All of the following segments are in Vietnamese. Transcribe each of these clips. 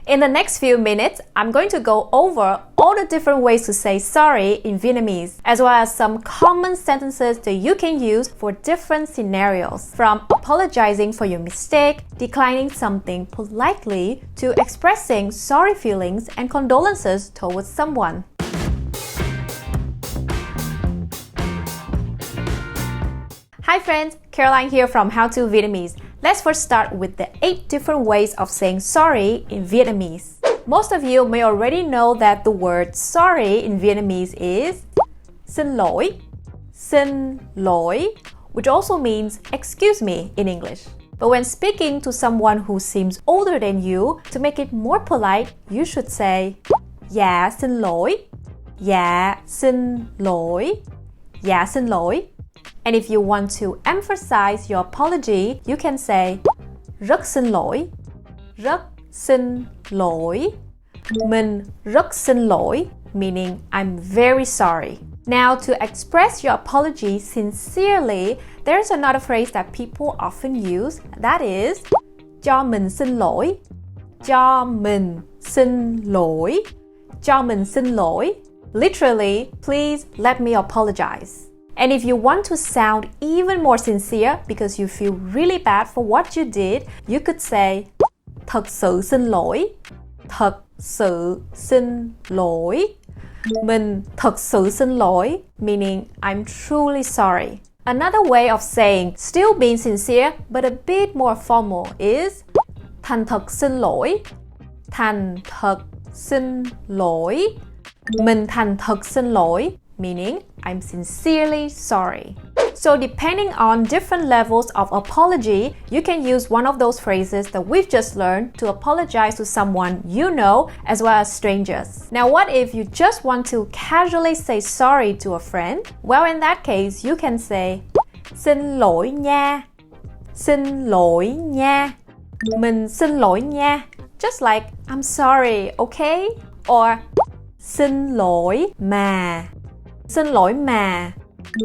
In the next few minutes, I'm going to go over all the different ways to say sorry in Vietnamese, as well as some common sentences that you can use for different scenarios, from apologizing for your mistake, declining something politely, to expressing sorry feelings and condolences towards someone. Hi friends, Caroline here from How to Vietnamese. Let's first start with the 8 different ways of saying sorry in Vietnamese. Most of you may already know that the word sorry in Vietnamese is xin lỗi, xin lỗi, which also means excuse me in English. But when speaking to someone who seems older than you, to make it more polite, you should say dạ xin lỗi, dạ xin lỗi, dạ xin lỗi. And if you want to emphasize your apology, you can say rất xin lỗi, rất xin lỗi. Mình rất xin lỗi, meaning I'm very sorry. Now, to express your apology sincerely, there's another phrase that people often use, that is cho mình xin lỗi, cho mình xin lỗi, cho mình xin lỗi. Literally, please let me apologize. And if you want to sound even more sincere because you feel really bad for what you did, you could say thật sự xin lỗi, thật sự xin lỗi. Mình thật sự xin lỗi, meaning I'm truly sorry. Another way of saying still being sincere but a bit more formal is thành thật xin lỗi, thành thật xin lỗi. Mình thành thật xin lỗi, meaning I'm sincerely sorry. So depending on different levels of apology, you can use one of those phrases that we've just learned to apologize to someone you know as well as strangers. Now what if you just want to casually say sorry to a friend? Well, in that case, you can say xin lỗi nha, xin lỗi nha, mình xin lỗi nha. Just like I'm sorry, okay? Or xin lỗi mà, xin lỗi mà,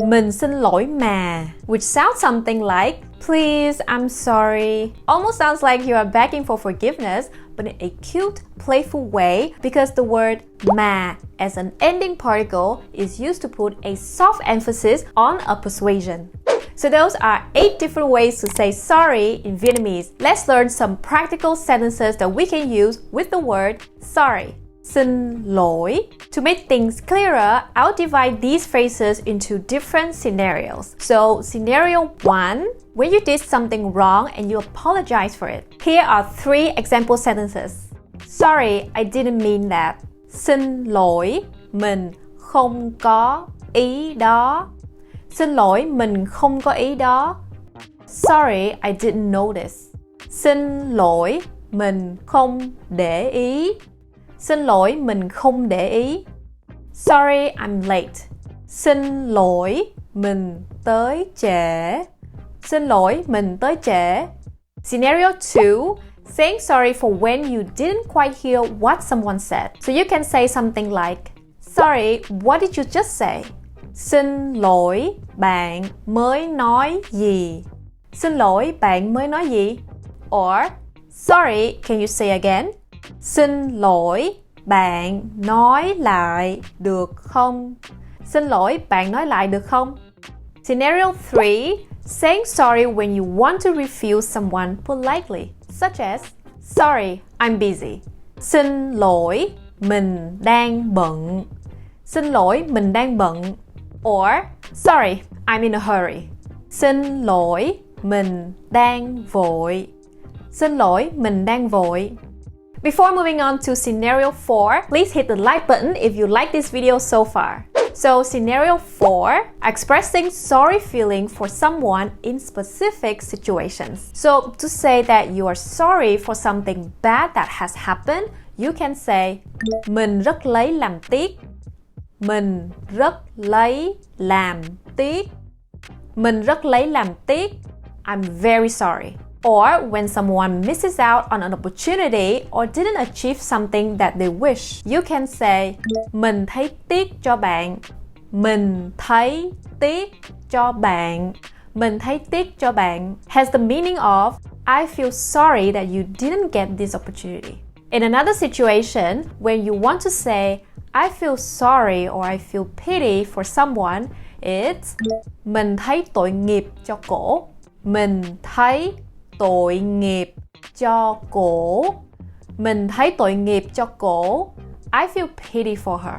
mình xin lỗi mà, which sounds something like please, I'm sorry. Almost sounds like you are begging for forgiveness, but in a cute, playful way, because the word mà as an ending particle is used to put a soft emphasis on a persuasion. So those are 8 different ways to say sorry in Vietnamese. Let's learn some practical sentences that we can use with the word sorry. Xin lỗi. To make things clearer, I'll divide these phrases into different scenarios. So, scenario 1, when you did something wrong and you apologize for it. Here are 3 example sentences. Sorry, I didn't mean that. Xin lỗi, mình không có ý đó. Xin lỗi, mình không có ý đó. Sorry, I didn't notice. Xin lỗi, mình không để ý. Xin lỗi, mình không để ý. Sorry, I'm late. Xin lỗi, mình tới trễ. Xin lỗi, mình tới trễ. Scenario 2, saying sorry for when you didn't quite hear what someone said. So you can say something like, sorry, what did you just say? Xin lỗi, bạn mới nói gì? Xin lỗi, bạn mới nói gì? Or, sorry, can you say again? Xin lỗi, bạn nói lại được không? Xin lỗi, bạn nói lại được không? Scenario 3, saying sorry when you want to refuse someone politely, such as sorry, I'm busy. Xin lỗi, mình đang bận. Xin lỗi, mình đang bận. Or, sorry, I'm in a hurry. Xin lỗi, mình đang vội. Xin lỗi, mình đang vội. Before moving on to scenario 4, please hit the like button if you like this video so far. So scenario 4, expressing sorry feeling for someone in specific situations. So to say that you are sorry for something bad that has happened, you can say mình rất lấy làm tiếc. Mình rất lấy làm tiếc. Mình rất lấy làm tiếc. I'm very sorry. Or when someone misses out on an opportunity or didn't achieve something that they wish, you can say mình thấy tiếc cho bạn. Mình thấy tiếc cho bạn. Mình thấy tiếc cho bạn has the meaning of I feel sorry that you didn't get this opportunity. In another situation, when you want to say I feel sorry or I feel pity for someone, it's mình thấy tội nghiệp cho cổ. Mình thấy tội nghiệp cho cổ. Mình thấy tội nghiệp cho cổ. I feel pity for her.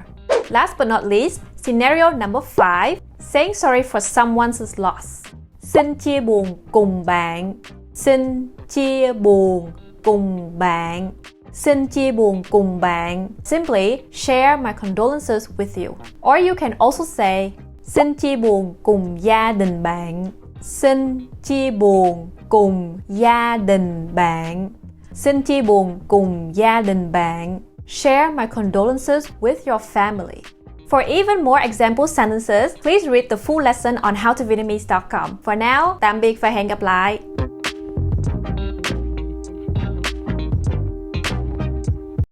Last but not least, scenario number 5, saying sorry for someone's loss. Xin chia buồn cùng bạn. Xin chia buồn cùng bạn. Xin chia buồn cùng bạn. Simply share my condolences with you. Or you can also say xin chia buồn cùng gia đình bạn. Xin chia buồn cùng gia đình bạn. Xin chia buồn cùng gia đình bạn. Share my condolences with your family. For even more example sentences, please read the full lesson on howtovietnamese.com. For now, tạm biệt và hẹn gặp lại!